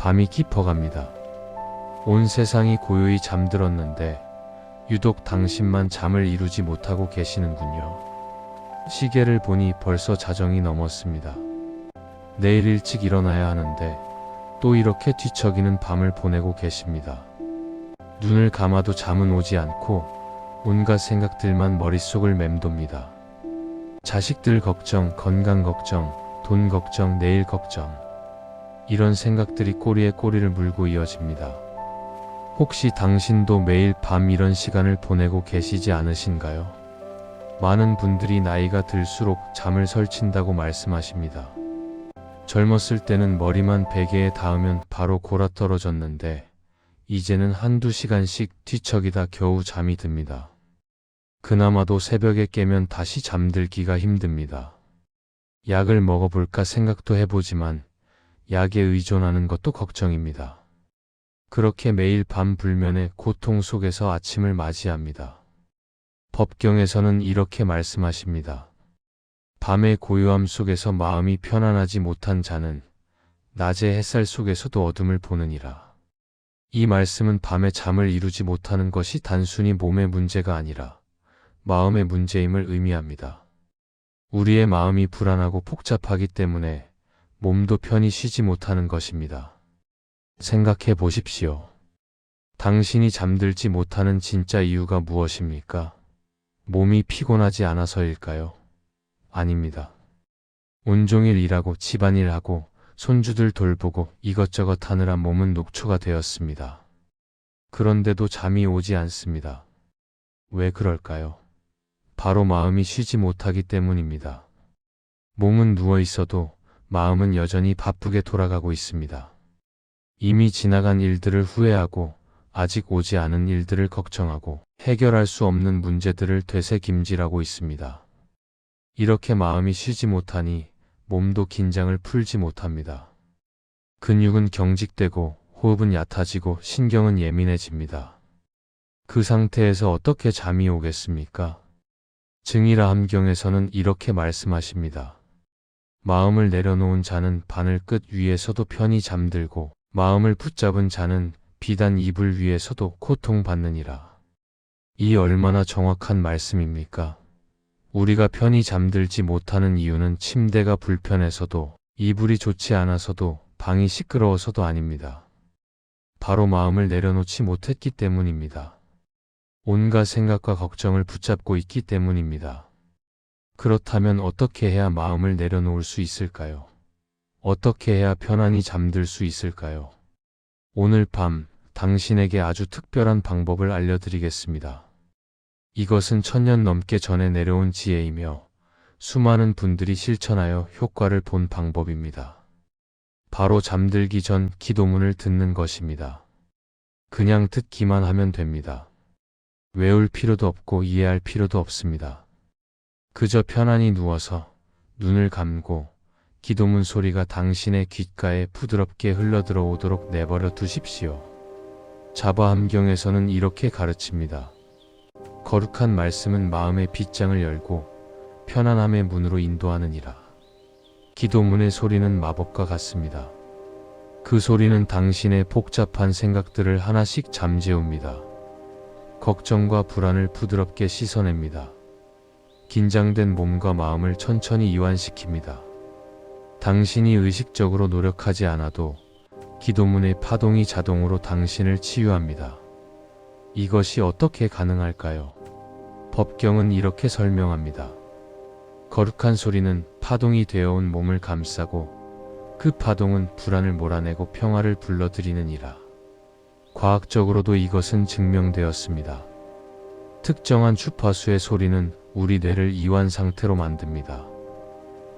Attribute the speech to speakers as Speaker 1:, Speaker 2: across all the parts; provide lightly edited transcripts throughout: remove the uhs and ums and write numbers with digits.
Speaker 1: 밤이 깊어갑니다. 온 세상이 고요히 잠들었는데 유독 당신만 잠을 이루지 못하고 계시는군요. 시계를 보니 벌써 자정이 넘었습니다. 내일 일찍 일어나야 하는데 또 이렇게 뒤척이는 밤을 보내고 계십니다. 눈을 감아도 잠은 오지 않고 온갖 생각들만 머릿속을 맴돕니다. 자식들 걱정, 건강 걱정, 돈 걱정, 내일 걱정. 이런 생각들이 꼬리에 꼬리를 물고 이어집니다. 혹시 당신도 매일 밤 이런 시간을 보내고 계시지 않으신가요? 많은 분들이 나이가 들수록 잠을 설친다고 말씀하십니다. 젊었을 때는 머리만 베개에 닿으면 바로 골아떨어졌는데 이제는 한두 시간씩 뒤척이다 겨우 잠이 듭니다. 그나마도 새벽에 깨면 다시 잠들기가 힘듭니다. 약을 먹어볼까 생각도 해보지만 약에 의존하는 것도 걱정입니다. 그렇게 매일 밤 불면의 고통 속에서 아침을 맞이합니다. 법경에서는 이렇게 말씀하십니다. 밤의 고요함 속에서 마음이 편안하지 못한 자는 낮의 햇살 속에서도 어둠을 보느니라. 이 말씀은 밤에 잠을 이루지 못하는 것이 단순히 몸의 문제가 아니라 마음의 문제임을 의미합니다. 우리의 마음이 불안하고 복잡하기 때문에 몸도 편히 쉬지 못하는 것입니다. 생각해 보십시오. 당신이 잠들지 못하는 진짜 이유가 무엇입니까? 몸이 피곤하지 않아서일까요? 아닙니다. 온종일 일하고 집안일하고 손주들 돌보고 이것저것 하느라 몸은 녹초가 되었습니다. 그런데도 잠이 오지 않습니다. 왜 그럴까요? 바로 마음이 쉬지 못하기 때문입니다. 몸은 누워 있어도 마음은 여전히 바쁘게 돌아가고 있습니다. 이미 지나간 일들을 후회하고 아직 오지 않은 일들을 걱정하고 해결할 수 없는 문제들을 되새김질하고 있습니다. 이렇게 마음이 쉬지 못하니 몸도 긴장을 풀지 못합니다. 근육은 경직되고 호흡은 얕아지고 신경은 예민해집니다. 그 상태에서 어떻게 잠이 오겠습니까? 증이라 함경에서는 이렇게 말씀하십니다. 마음을 내려놓은 자는 바늘 끝 위에서도 편히 잠들고 마음을 붙잡은 자는 비단 이불 위에서도 고통받느니라. 이 얼마나 정확한 말씀입니까? 우리가 편히 잠들지 못하는 이유는 침대가 불편해서도 이불이 좋지 않아서도 방이 시끄러워서도 아닙니다. 바로 마음을 내려놓지 못했기 때문입니다. 온갖 생각과 걱정을 붙잡고 있기 때문입니다. 그렇다면 어떻게 해야 마음을 내려놓을 수 있을까요? 어떻게 해야 편안히 잠들 수 있을까요? 오늘 밤 당신에게 아주 특별한 방법을 알려드리겠습니다. 이것은 1000년 넘게 전에 내려온 지혜이며 수많은 분들이 실천하여 효과를 본 방법입니다. 바로 잠들기 전 기도문을 듣는 것입니다. 그냥 듣기만 하면 됩니다. 외울 필요도 없고 이해할 필요도 없습니다. 그저 편안히 누워서 눈을 감고 기도문 소리가 당신의 귓가에 부드럽게 흘러들어오도록 내버려 두십시오. 자바함경에서는 이렇게 가르칩니다. 거룩한 말씀은 마음의 빗장을 열고 편안함의 문으로 인도하느니라. 기도문의 소리는 마법과 같습니다. 그 소리는 당신의 복잡한 생각들을 하나씩 잠재웁니다. 걱정과 불안을 부드럽게 씻어냅니다. 긴장된 몸과 마음을 천천히 이완시킵니다. 당신이 의식적으로 노력하지 않아도 기도문의 파동이 자동으로 당신을 치유합니다. 이것이 어떻게 가능할까요? 법경은 이렇게 설명합니다. 거룩한 소리는 파동이 되어온 몸을 감싸고 그 파동은 불안을 몰아내고 평화를 불러들이느니라. 과학적으로도 이것은 증명되었습니다. 특정한 주파수의 소리는 우리 뇌를 이완 상태로 만듭니다.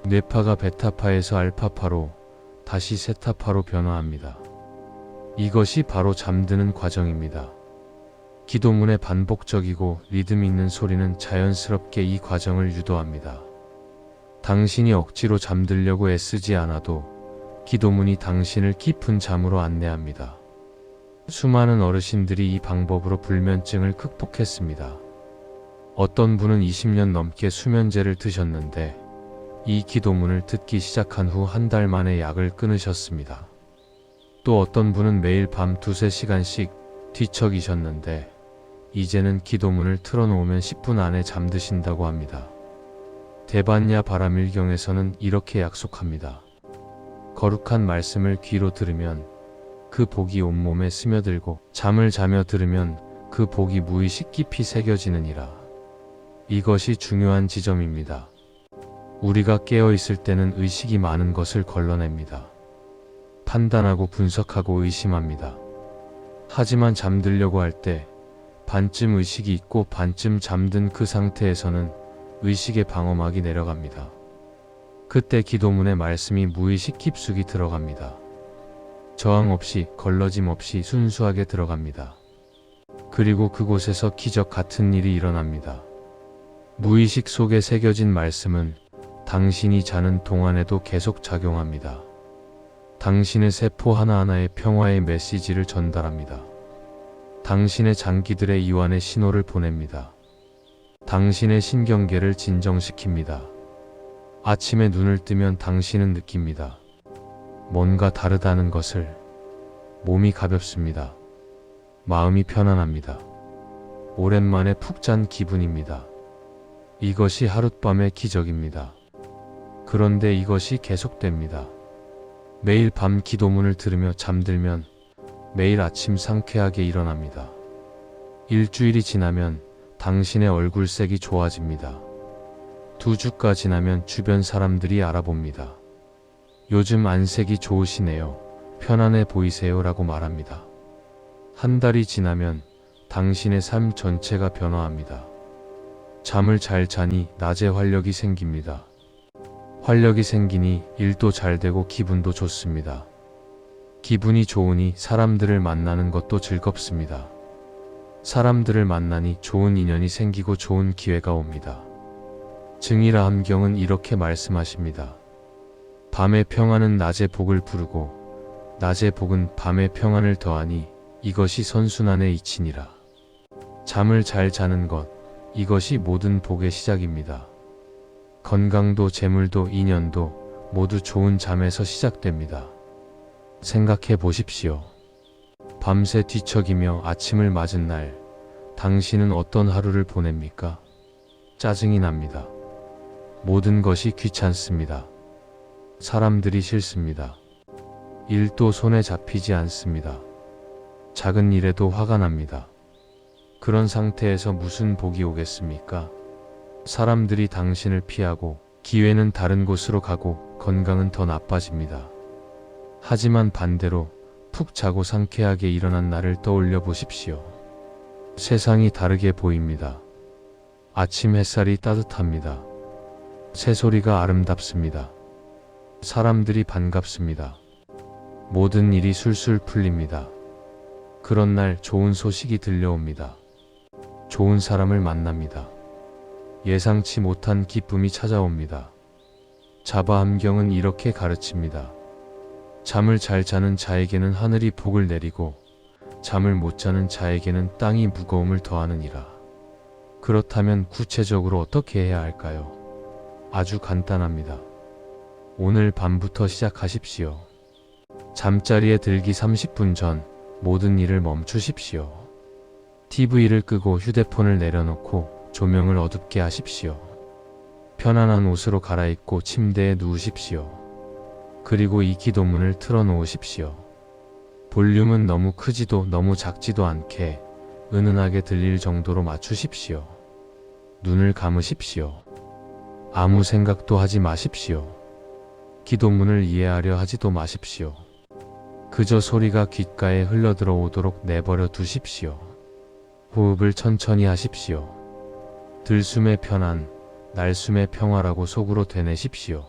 Speaker 1: 뇌파가 베타파에서 알파파로 다시 세타파로 변화합니다. 이것이 바로 잠드는 과정입니다. 기도문의 반복적이고 리듬 있는 소리는 자연스럽게 이 과정을 유도합니다. 당신이 억지로 잠들려고 애쓰지 않아도 기도문이 당신을 깊은 잠으로 안내합니다. 수많은 어르신들이 이 방법으로 불면증을 극복했습니다. 어떤 분은 20년 넘게 수면제를 드셨는데 이 기도문을 듣기 시작한 후 한 달 만에 약을 끊으셨습니다. 또 어떤 분은 매일 밤 두세 시간씩 뒤척이셨는데 이제는 기도문을 틀어놓으면 10분 안에 잠드신다고 합니다. 대반야 바라밀경에서는 이렇게 약속합니다. 거룩한 말씀을 귀로 들으면 그 복이 온몸에 스며들고 잠을 자며 들으면 그 복이 무의식 깊이 새겨지느니라. 이것이 중요한 지점입니다. 우리가 깨어 있을 때는 의식이 많은 것을 걸러냅니다. 판단하고 분석하고 의심합니다. 하지만 잠들려고 할 때 반쯤 의식이 있고 반쯤 잠든 그 상태에서는 의식의 방어막이 내려갑니다. 그때 기도문의 말씀이 무의식 깊숙이 들어갑니다. 저항 없이 걸러짐 없이 순수하게 들어갑니다. 그리고 그곳에서 기적 같은 일이 일어납니다. 무의식 속에 새겨진 말씀은 당신이 자는 동안에도 계속 작용합니다. 당신의 세포 하나하나에 평화의 메시지를 전달합니다. 당신의 장기들의 이완의 신호를 보냅니다. 당신의 신경계를 진정시킵니다. 아침에 눈을 뜨면 당신은 느낍니다. 뭔가 다르다는 것을. 몸이 가볍습니다. 마음이 편안합니다. 오랜만에 푹 잔 기분입니다. 이것이 하룻밤의 기적입니다. 그런데 이것이 계속됩니다. 매일 밤 기도문을 들으며 잠들면 매일 아침 상쾌하게 일어납니다. 일주일이 지나면 당신의 얼굴색이 좋아집니다. 2주가 지나면 주변 사람들이 알아봅니다. 요즘 안색이 좋으시네요. 편안해 보이세요 라고 말합니다. 한 달이 지나면 당신의 삶 전체가 변화합니다. 잠을 잘 자니 낮에 활력이 생깁니다. 활력이 생기니 일도 잘 되고 기분도 좋습니다. 기분이 좋으니 사람들을 만나는 것도 즐겁습니다. 사람들을 만나니 좋은 인연이 생기고 좋은 기회가 옵니다. 증이라 함경은 이렇게 말씀하십니다. 밤의 평안은 낮의 복을 부르고 낮의 복은 밤의 평안을 더하니 이것이 선순환의 이치니라. 잠을 잘 자는 것, 이것이 모든 복의 시작입니다. 건강도 재물도 인연도 모두 좋은 잠에서 시작됩니다. 생각해 보십시오. 밤새 뒤척이며 아침을 맞은 날, 당신은 어떤 하루를 보냅니까? 짜증이 납니다. 모든 것이 귀찮습니다. 사람들이 싫습니다. 일도 손에 잡히지 않습니다. 작은 일에도 화가 납니다. 그런 상태에서 무슨 복이 오겠습니까? 사람들이 당신을 피하고 기회는 다른 곳으로 가고 건강은 더 나빠집니다. 하지만 반대로 푹 자고 상쾌하게 일어난 날을 떠올려 보십시오. 세상이 다르게 보입니다. 아침 햇살이 따뜻합니다. 새소리가 아름답습니다. 사람들이 반갑습니다. 모든 일이 술술 풀립니다. 그런 날 좋은 소식이 들려옵니다. 좋은 사람을 만납니다. 예상치 못한 기쁨이 찾아옵니다. 자바 함경은 이렇게 가르칩니다. 잠을 잘 자는 자에게는 하늘이 복을 내리고 잠을 못 자는 자에게는 땅이 무거움을 더하느니라. 그렇다면 구체적으로 어떻게 해야 할까요? 아주 간단합니다. 오늘 밤부터 시작하십시오. 잠자리에 들기 30분 전 모든 일을 멈추십시오. TV를 끄고 휴대폰을 내려놓고 조명을 어둡게 하십시오. 편안한 옷으로 갈아입고 침대에 누우십시오. 그리고 이 기도문을 틀어놓으십시오. 볼륨은 너무 크지도 너무 작지도 않게 은은하게 들릴 정도로 맞추십시오. 눈을 감으십시오. 아무 생각도 하지 마십시오. 기도문을 이해하려 하지도 마십시오. 그저 소리가 귓가에 흘러들어오도록 내버려 두십시오. 호흡을 천천히 하십시오. 들숨의 편안, 날숨의 평화라고 속으로 되뇌십시오.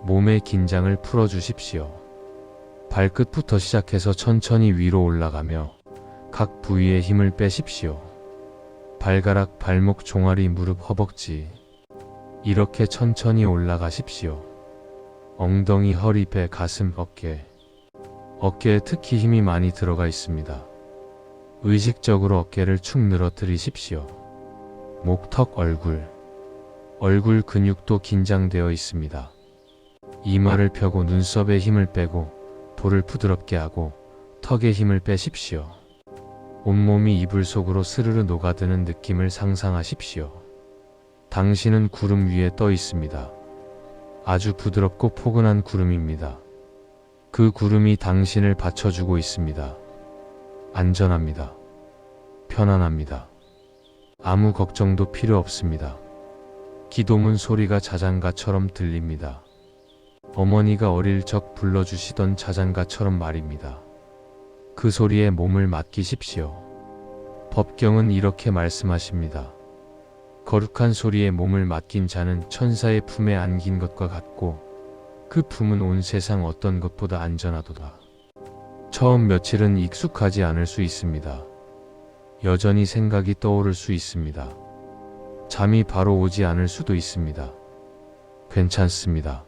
Speaker 1: 몸의 긴장을 풀어주십시오. 발끝부터 시작해서 천천히 위로 올라가며 각 부위에 힘을 빼십시오. 발가락, 발목, 종아리, 무릎, 허벅지 이렇게 천천히 올라가십시오. 엉덩이, 허리, 배, 가슴, 어깨 어깨에 특히 힘이 많이 들어가 있습니다. 의식적으로 어깨를 축 늘어뜨리십시오. 목, 턱, 얼굴 근육도 긴장되어 있습니다. 이마를 펴고 눈썹에 힘을 빼고 볼을 부드럽게 하고 턱에 힘을 빼십시오. 온몸이 이불 속으로 스르르 녹아드는 느낌을 상상하십시오. 당신은 구름 위에 떠 있습니다. 아주 부드럽고 포근한 구름입니다. 그 구름이 당신을 받쳐주고 있습니다. 안전합니다. 편안합니다. 아무 걱정도 필요 없습니다. 기도문 소리가 자장가처럼 들립니다. 어머니가 어릴 적 불러주시던 자장가처럼 말입니다. 그 소리에 몸을 맡기십시오. 법경은 이렇게 말씀하십니다. 거룩한 소리에 몸을 맡긴 자는 천사의 품에 안긴 것과 같고 그 품은 온 세상 어떤 것보다 안전하도다. 처음 며칠은 익숙하지 않을 수 있습니다. 여전히 생각이 떠오를 수 있습니다. 잠이 바로 오지 않을 수도 있습니다. 괜찮습니다.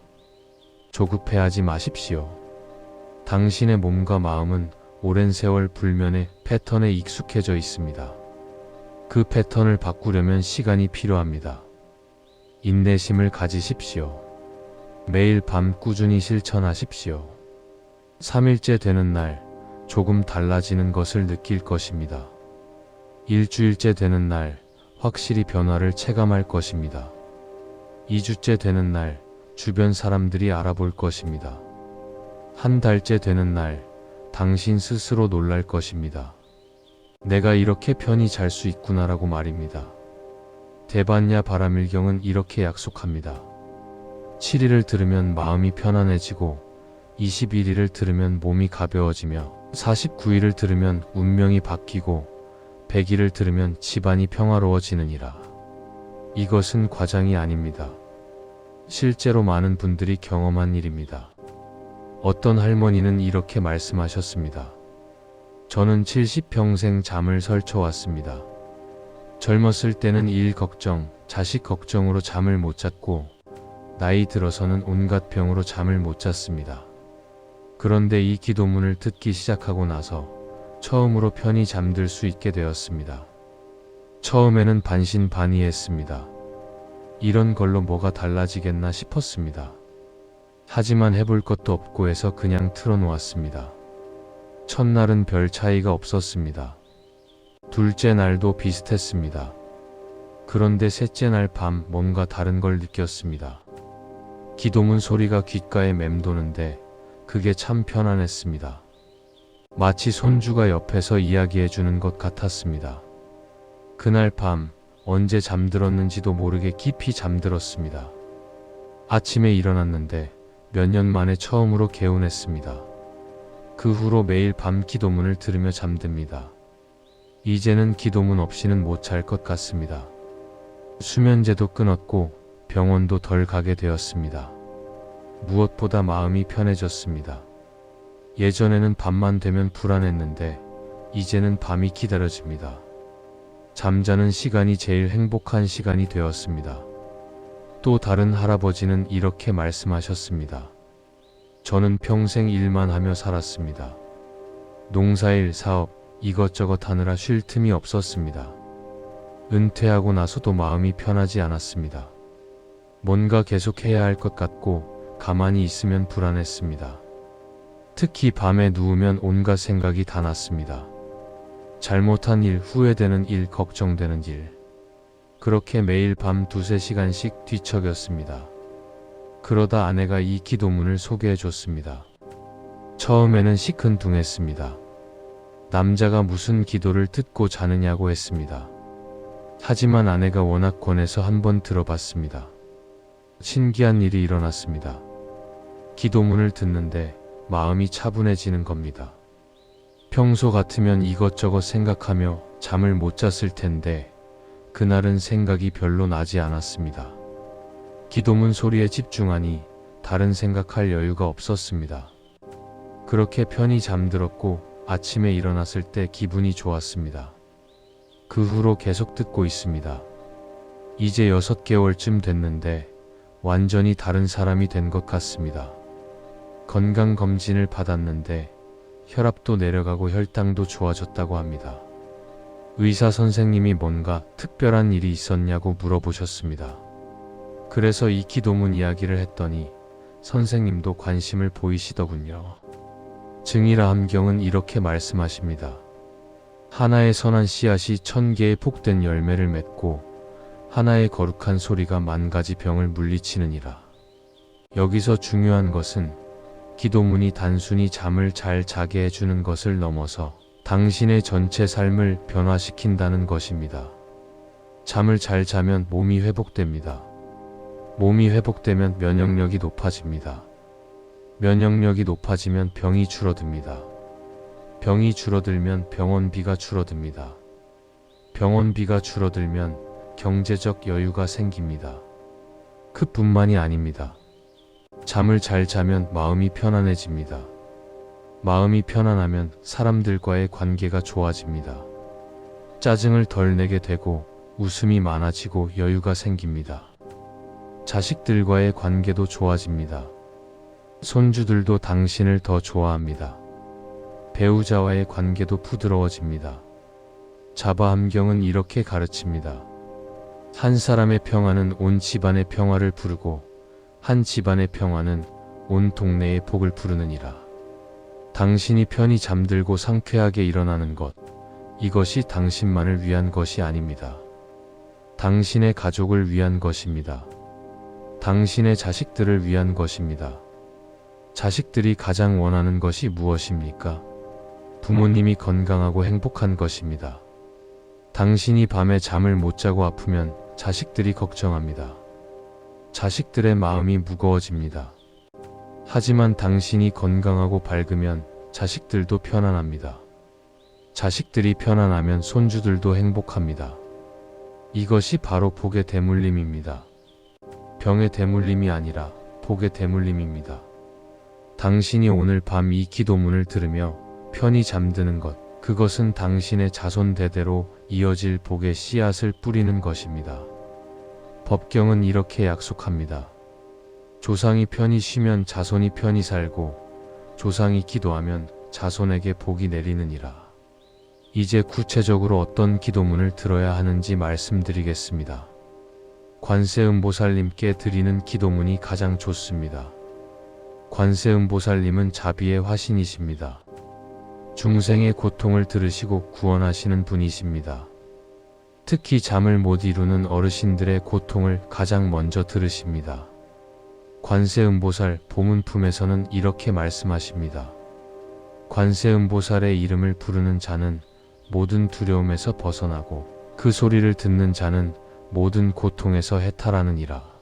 Speaker 1: 조급해하지 마십시오. 당신의 몸과 마음은 오랜 세월 불면의 패턴에 익숙해져 있습니다. 그 패턴을 바꾸려면 시간이 필요합니다. 인내심을 가지십시오. 매일 밤 꾸준히 실천하십시오. 3일째 되는 날 조금 달라지는 것을 느낄 것입니다. 일주일째 되는 날 확실히 변화를 체감할 것입니다. 2주째 되는 날 주변 사람들이 알아볼 것입니다. 한 달째 되는 날 당신 스스로 놀랄 것입니다. 내가 이렇게 편히 잘 수 있구나라고 말입니다. 대반야 바라밀경은 이렇게 약속합니다. 7일을 들으면 마음이 편안해지고 21일을 들으면 몸이 가벼워지며 49일을 들으면 운명이 바뀌고 100일을 들으면 집안이 평화로워지느니라. 이것은 과장이 아닙니다. 실제로 많은 분들이 경험한 일입니다. 어떤 할머니는 이렇게 말씀하셨습니다. 저는 70평생 잠을 설쳐왔습니다. 젊었을 때는 일 걱정, 자식 걱정으로 잠을 못 잤고 나이 들어서는 온갖 병으로 잠을 못 잤습니다. 그런데 이 기도문을 듣기 시작하고 나서 처음으로 편히 잠들 수 있게 되었습니다. 처음에는 반신반의했습니다. 이런 걸로 뭐가 달라지겠나 싶었습니다. 하지만 해볼 것도 없고 해서 그냥 틀어놓았습니다. 첫날은 별 차이가 없었습니다. 둘째 날도 비슷했습니다. 그런데 셋째 날 밤 뭔가 다른 걸 느꼈습니다. 기도문 소리가 귓가에 맴도는데 그게 참 편안했습니다. 마치 손주가 옆에서 이야기해주는 것 같았습니다. 그날 밤 언제 잠들었는지도 모르게 깊이 잠들었습니다. 아침에 일어났는데 몇 년 만에 처음으로 개운했습니다. 그 후로 매일 밤 기도문을 들으며 잠듭니다. 이제는 기도문 없이는 못 잘 것 같습니다. 수면제도 끊었고 병원도 덜 가게 되었습니다. 무엇보다 마음이 편해졌습니다. 예전에는 밤만 되면 불안했는데 이제는 밤이 기다려집니다. 잠자는 시간이 제일 행복한 시간이 되었습니다. 또 다른 할아버지는 이렇게 말씀하셨습니다. 저는 평생 일만 하며 살았습니다. 농사일, 사업, 이것저것 하느라 쉴 틈이 없었습니다. 은퇴하고 나서도 마음이 편하지 않았습니다. 뭔가 계속 해야 할 것 같고 가만히 있으면 불안했습니다. 특히 밤에 누우면 온갖 생각이 다 났습니다. 잘못한 일, 후회되는 일, 걱정되는 일. 그렇게 매일 밤 2~3시간씩 뒤척였습니다. 그러다 아내가 이 기도문을 소개해 줬습니다. 처음에는 시큰둥했습니다. 남자가 무슨 기도를 듣고 자느냐고 했습니다. 하지만 아내가 워낙 권해서 한번 들어봤습니다. 신기한 일이 일어났습니다. 기도문을 듣는데 마음이 차분해지는 겁니다. 평소 같으면 이것저것 생각하며 잠을 못 잤을 텐데 그날은 생각이 별로 나지 않았습니다. 기도문 소리에 집중하니 다른 생각할 여유가 없었습니다. 그렇게 편히 잠들었고 아침에 일어났을 때 기분이 좋았습니다. 그 후로 계속 듣고 있습니다. 이제 6개월쯤 됐는데 완전히 다른 사람이 된 것 같습니다. 건강검진을 받았는데 혈압도 내려가고 혈당도 좋아졌다고 합니다. 의사 선생님이 뭔가 특별한 일이 있었냐고 물어보셨습니다. 그래서 이 기도문 이야기를 했더니 선생님도 관심을 보이시더군요. 증이라 함경은 이렇게 말씀하십니다. 하나의 선한 씨앗이 1000개의 복된 열매를 맺고 하나의 거룩한 소리가 10,000가지 병을 물리치느니라. 여기서 중요한 것은 기도문이 단순히 잠을 잘 자게 해주는 것을 넘어서 당신의 전체 삶을 변화시킨다는 것입니다. 잠을 잘 자면 몸이 회복됩니다. 몸이 회복되면 면역력이 높아집니다. 면역력이 높아지면 병이 줄어듭니다. 병이 줄어들면 병원비가 줄어듭니다. 병원비가 줄어들면 경제적 여유가 생깁니다. 그뿐만이 아닙니다. 잠을 잘 자면 마음이 편안해집니다. 마음이 편안하면 사람들과의 관계가 좋아집니다. 짜증을 덜 내게 되고 웃음이 많아지고 여유가 생깁니다. 자식들과의 관계도 좋아집니다. 손주들도 당신을 더 좋아합니다. 배우자와의 관계도 부드러워집니다. 자바 함경은 이렇게 가르칩니다. 한 사람의 평화는 온 집안의 평화를 부르고 한 집안의 평화는 온 동네의 복을 부르느니라. 당신이 편히 잠들고 상쾌하게 일어나는 것, 이것이 당신만을 위한 것이 아닙니다. 당신의 가족을 위한 것입니다. 당신의 자식들을 위한 것입니다. 자식들이 가장 원하는 것이 무엇입니까? 부모님이 건강하고 행복한 것입니다. 당신이 밤에 잠을 못 자고 아프면 자식들이 걱정합니다. 자식들의 마음이 무거워집니다. 하지만 당신이 건강하고 밝으면 자식들도 편안합니다. 자식들이 편안하면 손주들도 행복합니다. 이것이 바로 복의 대물림입니다. 병의 대물림이 아니라 복의 대물림입니다. 당신이 오늘 밤 이 기도문을 들으며 편히 잠드는 것, 그것은 당신의 자손 대대로 이어질 복의 씨앗을 뿌리는 것입니다. 법경은 이렇게 약속합니다. 조상이 편히 쉬면 자손이 편히 살고 조상이 기도하면 자손에게 복이 내리느니라. 이제 구체적으로 어떤 기도문을 들어야 하는지 말씀드리겠습니다. 관세음보살님께 드리는 기도문이 가장 좋습니다. 관세음보살님은 자비의 화신이십니다. 중생의 고통을 들으시고 구원하시는 분이십니다. 특히 잠을 못 이루는 어르신들의 고통을 가장 먼저 들으십니다. 관세음보살 보문품에서는 이렇게 말씀하십니다. 관세음보살의 이름을 부르는 자는 모든 두려움에서 벗어나고 그 소리를 듣는 자는 모든 고통에서 해탈하느니라.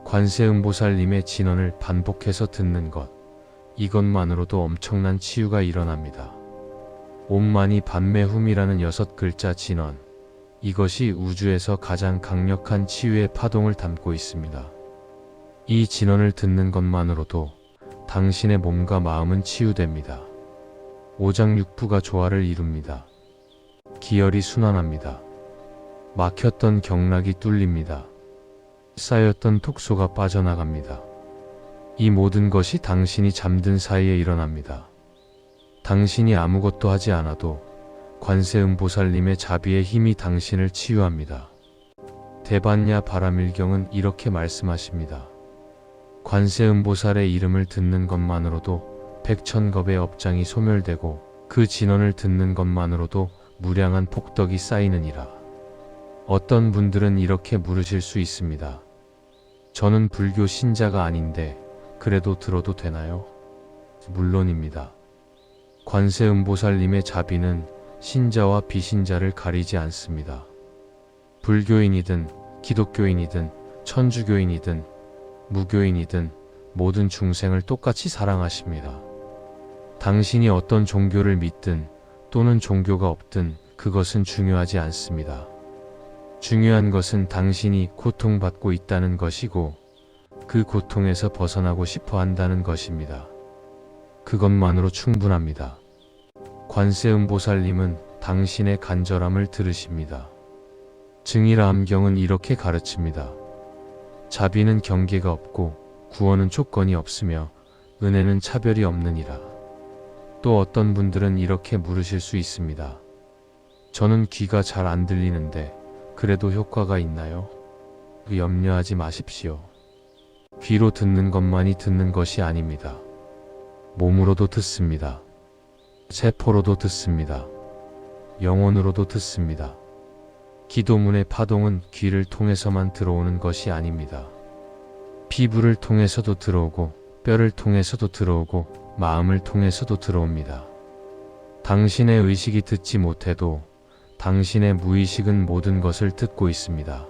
Speaker 1: 관세음보살님의 진언을 반복해서 듣는 것, 이것만으로도 엄청난 치유가 일어납니다. 옴마니 반매훔이라는 6글자 진언, 이것이 우주에서 가장 강력한 치유의 파동을 담고 있습니다. 이 진언을 듣는 것만으로도 당신의 몸과 마음은 치유됩니다. 오장육부가 조화를 이룹니다. 기혈이 순환합니다. 막혔던 경락이 뚫립니다. 쌓였던 톡소가 빠져나갑니다. 이 모든 것이 당신이 잠든 사이에 일어납니다. 당신이 아무것도 하지 않아도 관세음보살님의 자비의 힘이 당신을 치유합니다. 대반야 바라밀경은 이렇게 말씀하십니다. 관세음보살의 이름을 듣는 것만으로도 백천겁의 업장이 소멸되고 그 진언을 듣는 것만으로도 무량한 복덕이 쌓이느니라. 어떤 분들은 이렇게 물으실 수 있습니다. 저는 불교 신자가 아닌데 그래도 들어도 되나요? 물론입니다. 관세음보살님의 자비는 신자와 비신자를 가리지 않습니다. 불교인이든 기독교인이든 천주교인이든 무교인이든 모든 중생을 똑같이 사랑하십니다. 당신이 어떤 종교를 믿든 또는 종교가 없든 그것은 중요하지 않습니다. 중요한 것은 당신이 고통받고 있다는 것이고 그 고통에서 벗어나고 싶어 한다는 것입니다. 그것만으로 충분합니다. 관세음보살님은 당신의 간절함을 들으십니다. 증이라 함경은 이렇게 가르칩니다. 자비는 경계가 없고 구원은 조건이 없으며 은혜는 차별이 없느니라. 또 어떤 분들은 이렇게 물으실 수 있습니다. 저는 귀가 잘 안 들리는데 그래도 효과가 있나요? 염려하지 마십시오. 귀로 듣는 것만이 듣는 것이 아닙니다. 몸으로도 듣습니다. 세포로도 듣습니다. 영혼으로도 듣습니다. 기도문의 파동은 귀를 통해서만 들어오는 것이 아닙니다. 피부를 통해서도 들어오고 뼈를 통해서도 들어오고 마음을 통해서도 들어옵니다. 당신의 의식이 듣지 못해도 당신의 무의식은 모든 것을 듣고 있습니다.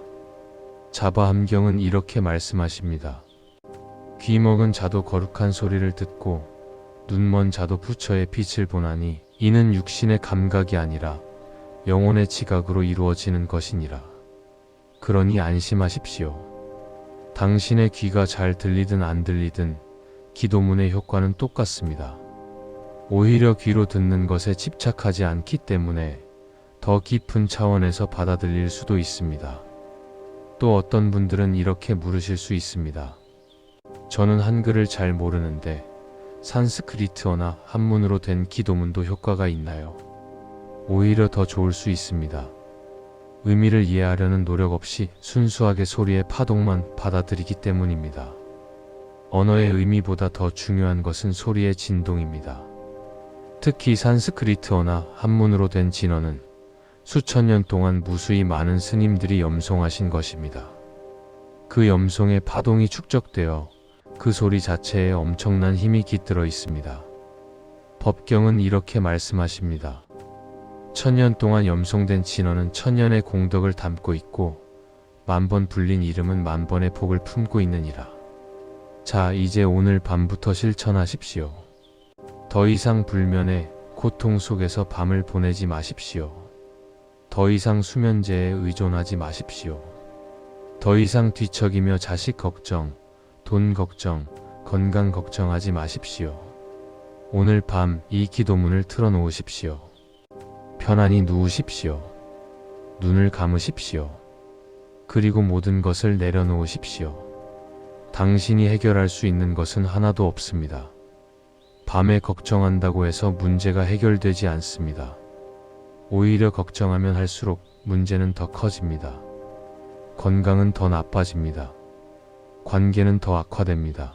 Speaker 1: 자바함경은 이렇게 말씀하십니다. 귀먹은 자도 거룩한 소리를 듣고 눈먼 자도 부처의 빛을 보나니 이는 육신의 감각이 아니라 영혼의 지각으로 이루어지는 것이니라. 그러니 안심하십시오. 당신의 귀가 잘 들리든 안 들리든 기도문의 효과는 똑같습니다. 오히려 귀로 듣는 것에 집착하지 않기 때문에 더 깊은 차원에서 받아들일 수도 있습니다. 또 어떤 분들은 이렇게 물으실 수 있습니다. 저는 한글을 잘 모르는데 산스크리트어나 한문으로 된 기도문도 효과가 있나요? 오히려 더 좋을 수 있습니다. 의미를 이해하려는 노력 없이 순수하게 소리의 파동만 받아들이기 때문입니다. 언어의 의미보다 더 중요한 것은 소리의 진동입니다. 특히 산스크리트어나 한문으로 된 진어는 수천 년 동안 무수히 많은 스님들이 염송하신 것입니다. 그 염송의 파동이 축적되어 그 소리 자체에 엄청난 힘이 깃들어 있습니다. 법경은 이렇게 말씀하십니다. 천년 동안 염송된 진어는 천년의 공덕을 담고 있고 만번 불린 이름은 만번의 복을 품고 있느니라. 자, 이제 오늘 밤부터 실천하십시오. 더 이상 불면의 고통 속에서 밤을 보내지 마십시오. 더 이상 수면제에 의존하지 마십시오. 더 이상 뒤척이며 자식 걱정, 돈 걱정, 건강 걱정하지 마십시오. 오늘 밤 이 기도문을 틀어놓으십시오. 편안히 누우십시오. 눈을 감으십시오. 그리고 모든 것을 내려놓으십시오. 당신이 해결할 수 있는 것은 하나도 없습니다. 밤에 걱정한다고 해서 문제가 해결되지 않습니다. 오히려 걱정하면 할수록 문제는 더 커집니다. 건강은 더 나빠집니다. 관계는 더 악화됩니다.